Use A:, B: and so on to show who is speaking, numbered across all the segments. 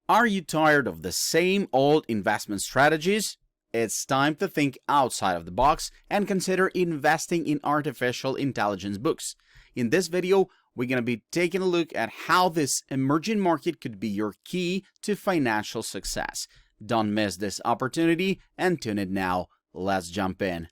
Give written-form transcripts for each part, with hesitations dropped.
A: Are you tired of the same old investment strategies? It's time to think outside of the box and consider investing in artificial intelligence books. In this video, we're going to be taking a look at how this emerging market could be your key to financial success. Don't miss this opportunity and tune in now. Let's jump in.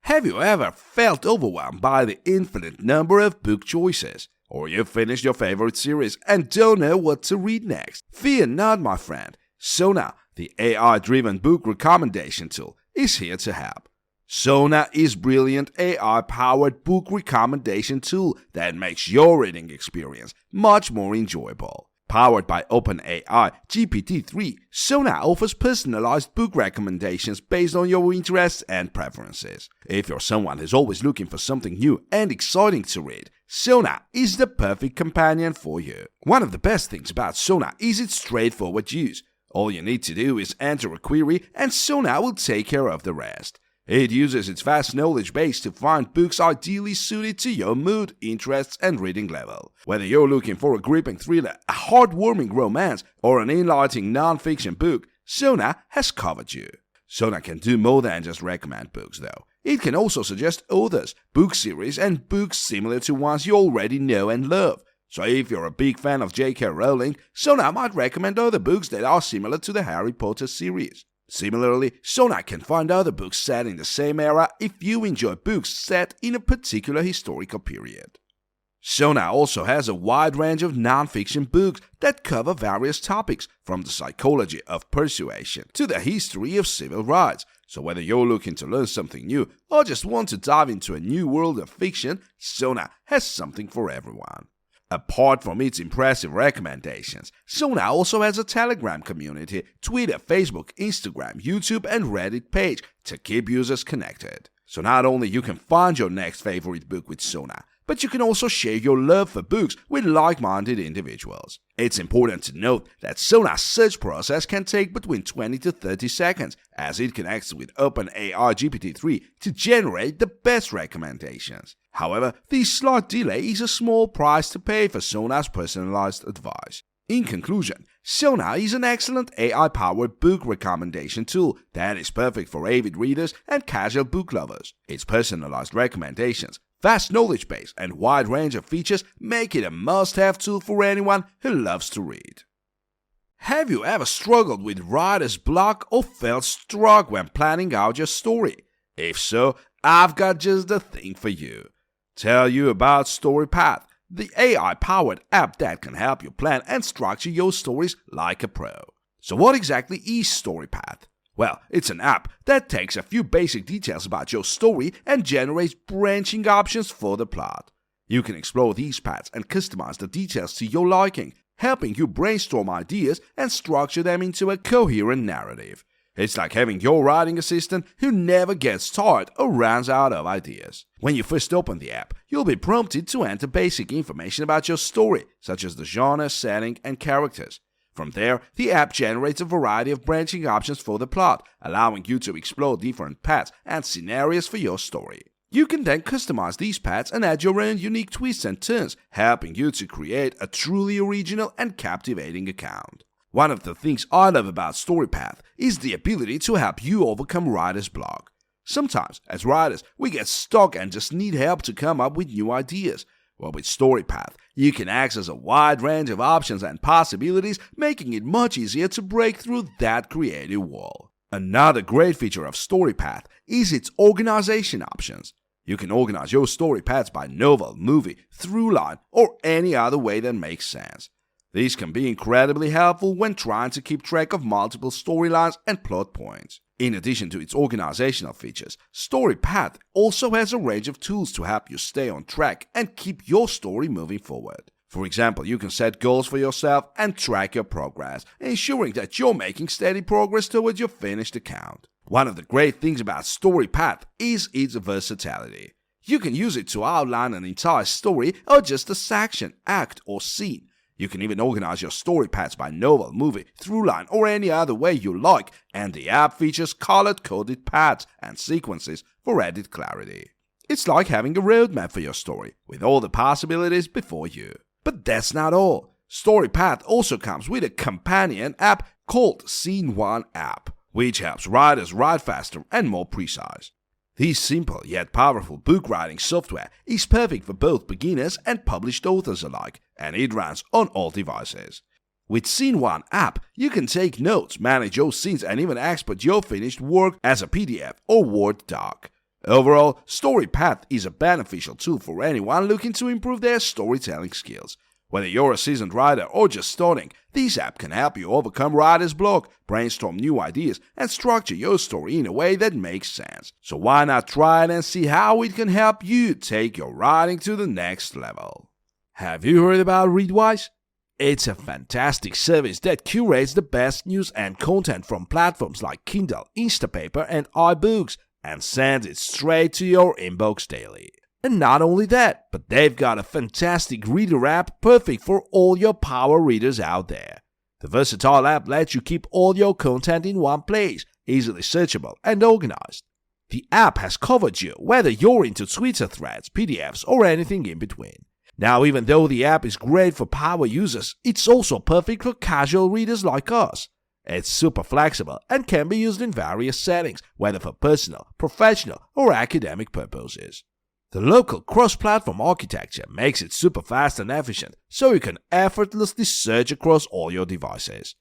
B: Have you ever felt overwhelmed by the infinite number of book choices? Or you've finished your favorite series and don't know what to read next? Fear not, my friend. Sona, the AI-driven book recommendation tool, is here to help. Sona is a brilliant AI-powered book recommendation tool that makes your reading experience much more enjoyable. Powered by OpenAI GPT-3, Sona offers personalized book recommendations based on your interests and preferences. If you're someone who's always looking for something new and exciting to read, Sona is the perfect companion for you. One of the best things about Sona is its straightforward use. All you need to do is enter a query and Sona will take care of the rest. It uses its vast knowledge base to find books ideally suited to your mood, interests, and reading level. Whether you're looking for a gripping thriller, a heartwarming romance, or an enlightening non-fiction book, Sona has covered you. Sona can do more than just recommend books, though. It can also suggest authors, book series, and books similar to ones you already know and love. So if you're a big fan of J.K. Rowling, Sona might recommend other books that are similar to the Harry Potter series. Similarly, Sona can find other books set in the same era if you enjoy books set in a particular historical period. Sona also has a wide range of non-fiction books that cover various topics, from the psychology of persuasion to the history of civil rights. So whether you're looking to learn something new or just want to dive into a new world of fiction, Sona has something for everyone. Apart from its impressive recommendations, Sona also has a Telegram community, Twitter, Facebook, Instagram, YouTube, and Reddit page to keep users connected. So not only you can find your next favorite book with Sona, but you can also share your love for books with like-minded individuals. It's important to note that Sona's search process can take between 20 to 30 seconds, as it connects with OpenAI GPT-3 to generate the best recommendations. However, this slight delay is a small price to pay for Sona's personalized advice. In conclusion, Sona is an excellent AI-powered book recommendation tool that is perfect for avid readers and casual book lovers. Its personalized recommendations, vast knowledge base, and wide range of features make it a must-have tool for anyone who loves to read. Have you ever struggled with writer's block or felt struck when planning out your story? If so, I've got just the thing for you. Tell you about StoryPath, the AI-powered app that can help you plan and structure your stories like a pro. So what exactly is StoryPath? Well, it's an app that takes a few basic details about your story and generates branching options for the plot. You can explore these paths and customize the details to your liking, helping you brainstorm ideas and structure them into a coherent narrative. It's like having your writing assistant who never gets tired or runs out of ideas. When you first open the app, you'll be prompted to enter basic information about your story, such as the genre, setting, and characters. From there, the app generates a variety of branching options for the plot, allowing you to explore different paths and scenarios for your story. You can then customize these paths and add your own unique twists and turns, helping you to create a truly original and captivating account. One of the things I love about StoryPath is the ability to help you overcome writer's block. Sometimes, as writers, we get stuck and just need help to come up with new ideas. Well, with StoryPath, you can access a wide range of options and possibilities, making it much easier to break through that creative wall. Another great feature of StoryPath is its organization options. You can organize your story paths by novel, movie, through line, or any other way that makes sense. These can be incredibly helpful when trying to keep track of multiple storylines and plot points. In addition to its organizational features, StoryPath also has a range of tools to help you stay on track and keep your story moving forward. For example, you can set goals for yourself and track your progress, ensuring that you're making steady progress towards your finished account. One of the great things about StoryPath is its versatility. You can use it to outline an entire story or just a section, act, or scene. You can even organize your story paths by novel, movie, throughline, or any other way you like, and the app features color-coded paths and sequences for added clarity. It's like having a roadmap for your story, with all the possibilities before you. But that's not all. StoryPath also comes with a companion app called SceneOne app, which helps writers write faster and more precise. This simple yet powerful book writing software is perfect for both beginners and published authors alike, and it runs on all devices. With SceneOne app, you can take notes, manage your scenes, and even export your finished work as a PDF or Word doc. Overall, StoryPath is a beneficial tool for anyone looking to improve their storytelling skills. Whether you're a seasoned writer or just starting, this app can help you overcome writer's block, brainstorm new ideas, and structure your story in a way that makes sense. So why not try it and see how it can help you take your writing to the next level? Have you heard about Readwise? It's a fantastic service that curates the best news and content from platforms like Kindle, Instapaper, and iBooks and sends it straight to your inbox daily. And not only that, but they've got a fantastic reader app perfect for all your power readers out there. The versatile app lets you keep all your content in one place, easily searchable and organized. The app has covered you whether you're into Twitter threads, PDFs, or anything in between. Now, even though the app is great for power users, it's also perfect for casual readers like us. It's super flexible and can be used in various settings, whether for personal, professional, or academic purposes. The local cross-platform architecture makes it super fast and efficient, so you can effortlessly search across all your devices.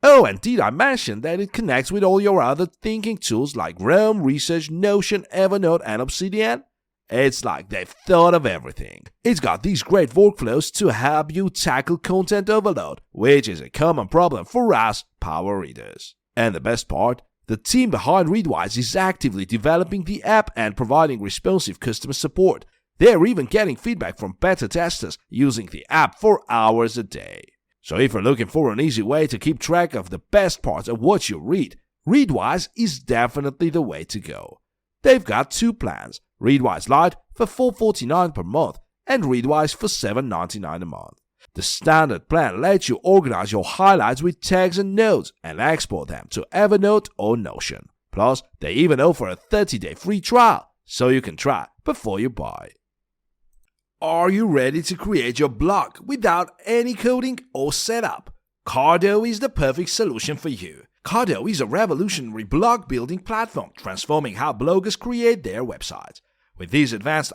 B: Oh, and did I mention that it connects with all your other thinking tools like Roam, Research, Notion, Evernote, and Obsidian? It's like they've thought of everything. It's got these great workflows to help you tackle content overload, which is a common problem for us power readers. And the best part? The team behind Readwise is actively developing the app and providing responsive customer support. They're even getting feedback from beta testers using the app for hours a day. So if you're looking for an easy way to keep track of the best parts of what you read, Readwise is definitely the way to go. They've got two plans, Readwise Lite for $4.49 per month and Readwise for $7.99 a month. The standard plan lets you organize your highlights with tags and notes and export them to Evernote or Notion. Plus, they even offer a 30-day free trial, so you can try before you buy. Are you ready to create your blog without any coding or setup? Cardo is the perfect solution for you. Cardo is a revolutionary blog building platform transforming how bloggers create their websites. With its advanced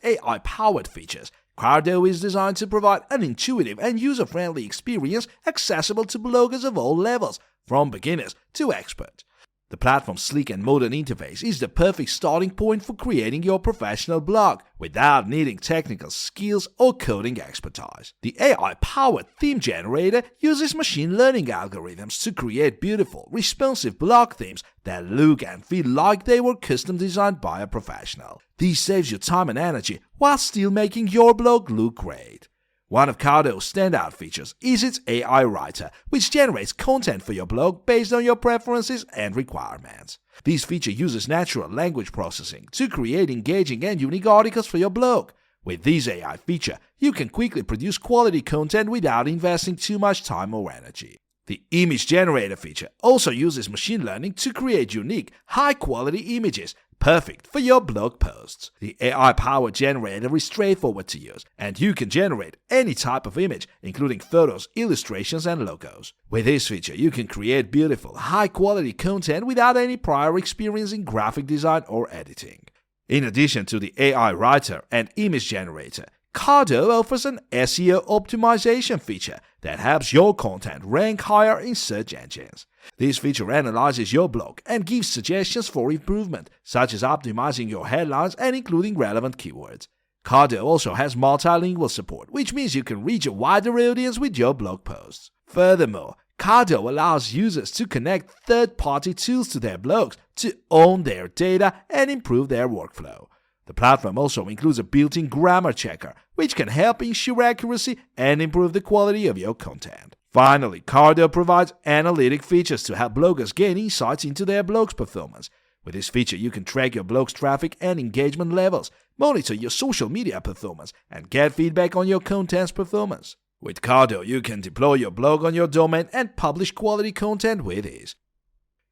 B: AI-powered features, Cardo is designed to provide an intuitive and user-friendly experience accessible to bloggers of all levels, from beginners to experts. The platform's sleek and modern interface is the perfect starting point for creating your professional blog without needing technical skills or coding expertise. The AI-powered theme generator uses machine learning algorithms to create beautiful, responsive blog themes that look and feel like they were custom designed by a professional. This saves you time and energy while still making your blog look great. One of Cardo's standout features is its AI writer, which generates content for your blog based on your preferences and requirements. This feature uses natural language processing to create engaging and unique articles for your blog. With this AI feature, you can quickly produce quality content without investing too much time or energy. The image generator feature also uses machine learning to create unique, high-quality images, perfect for your blog posts. The AI-powered generator is straightforward to use, and you can generate any type of image, including photos, illustrations, and logos. With this feature, you can create beautiful, high-quality content without any prior experience in graphic design or editing. In addition to the AI writer and image generator, Cardo offers an SEO optimization feature that helps your content rank higher in search engines. This feature analyzes your blog and gives suggestions for improvement, such as optimizing your headlines and including relevant keywords. Cardo also has multilingual support, which means you can reach a wider audience with your blog posts. Furthermore, Cardo allows users to connect third-party tools to their blogs to own their data and improve their workflow. The platform also includes a built-in grammar checker, which can help ensure accuracy and improve the quality of your content. Finally, Cardo provides analytic features to help bloggers gain insights into their blog's performance. With this feature, you can track your blog's traffic and engagement levels, monitor your social media performance, and get feedback on your content's performance. With Cardo, you can deploy your blog on your domain and publish quality content with ease.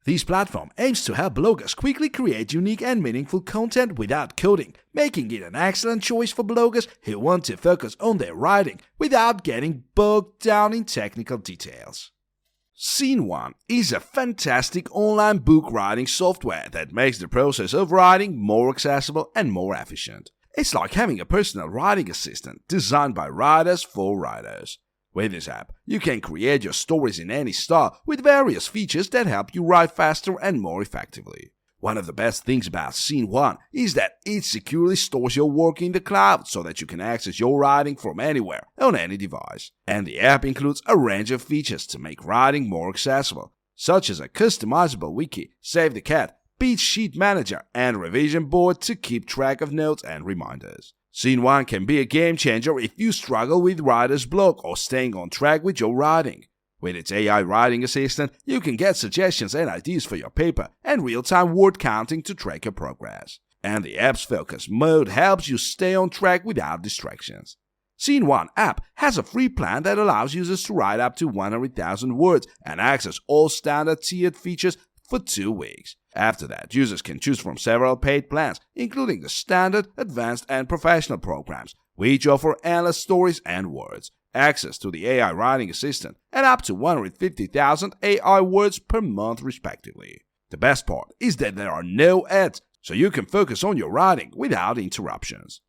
B: This platform aims to help bloggers quickly create unique and meaningful content without coding, making it an excellent choice for bloggers who want to focus on their writing without getting bogged down in technical details. SceneOne is a fantastic online book writing software that makes the process of writing more accessible and more efficient. It's like having a personal writing assistant designed by writers for writers. With this app, you can create your stories in any style with various features that help you write faster and more effectively. One of the best things about SceneOne is that it securely stores your work in the cloud so that you can access your writing from anywhere on any device. And the app includes a range of features to make writing more accessible, such as a customizable wiki, Save the Cat, beat sheet manager, and revision board to keep track of notes and reminders. SceneOne can be a game changer if you struggle with writer's block or staying on track with your writing. With its AI writing assistant, you can get suggestions and ideas for your paper and real-time word counting to track your progress. And the app's focus mode helps you stay on track without distractions. SceneOne app has a free plan that allows users to write up to 100,000 words and access all standard tiered features for 2 weeks. After that, users can choose from several paid plans, including the standard, advanced, and professional programs, which offer endless stories and words, access to the AI writing assistant, and up to 150,000 AI words per month respectively. The best part is that there are no ads, so you can focus on your writing without interruptions.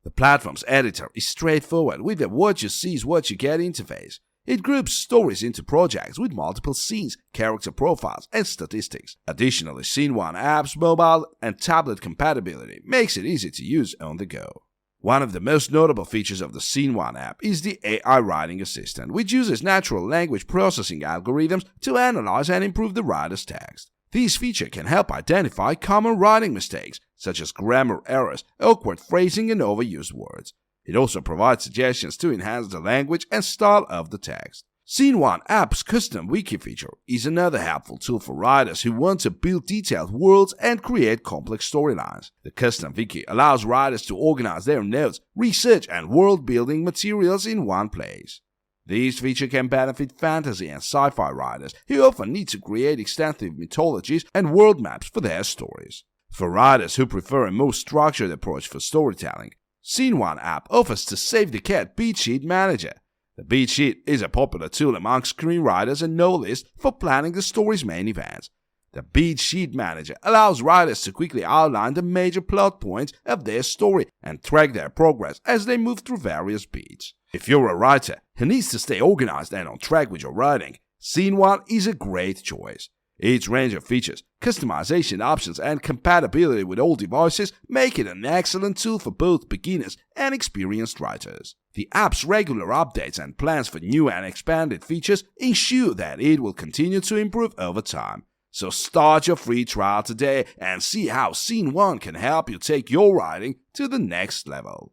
B: The platform's editor is straightforward with a what you see is what you get interface. It groups stories into projects with multiple scenes, character profiles, and statistics. Additionally, SceneOne app's mobile and tablet compatibility makes it easy to use on the go. One of the most notable features of the SceneOne app is the AI writing assistant, which uses natural language processing algorithms to analyze and improve the writer's text. This feature can help identify common writing mistakes, such as grammar errors, awkward phrasing, and overused words. It also provides suggestions to enhance the language and style of the text. SceneOne app's custom wiki feature is another helpful tool for writers who want to build detailed worlds and create complex storylines. The custom wiki allows writers to organize their notes, research, and world-building materials in one place. This feature can benefit fantasy and sci-fi writers who often need to create extensive mythologies and world maps for their stories. For writers who prefer a more structured approach for storytelling, SceneOne app offers the Save the Cat beat sheet manager. The beat sheet is a popular tool among screenwriters and novelists for planning the story's main events. The beat sheet manager allows writers to quickly outline the major plot points of their story and track their progress as they move through various beats. If you're a writer who needs to stay organized and on track with your writing, SceneOne is a great choice. Its range of features, customization options, and compatibility with all devices make it an excellent tool for both beginners and experienced writers. The app's regular updates and plans for new and expanded features ensure that it will continue to improve over time. So start your free trial today and see how SceneOne can help you take your writing to the next level.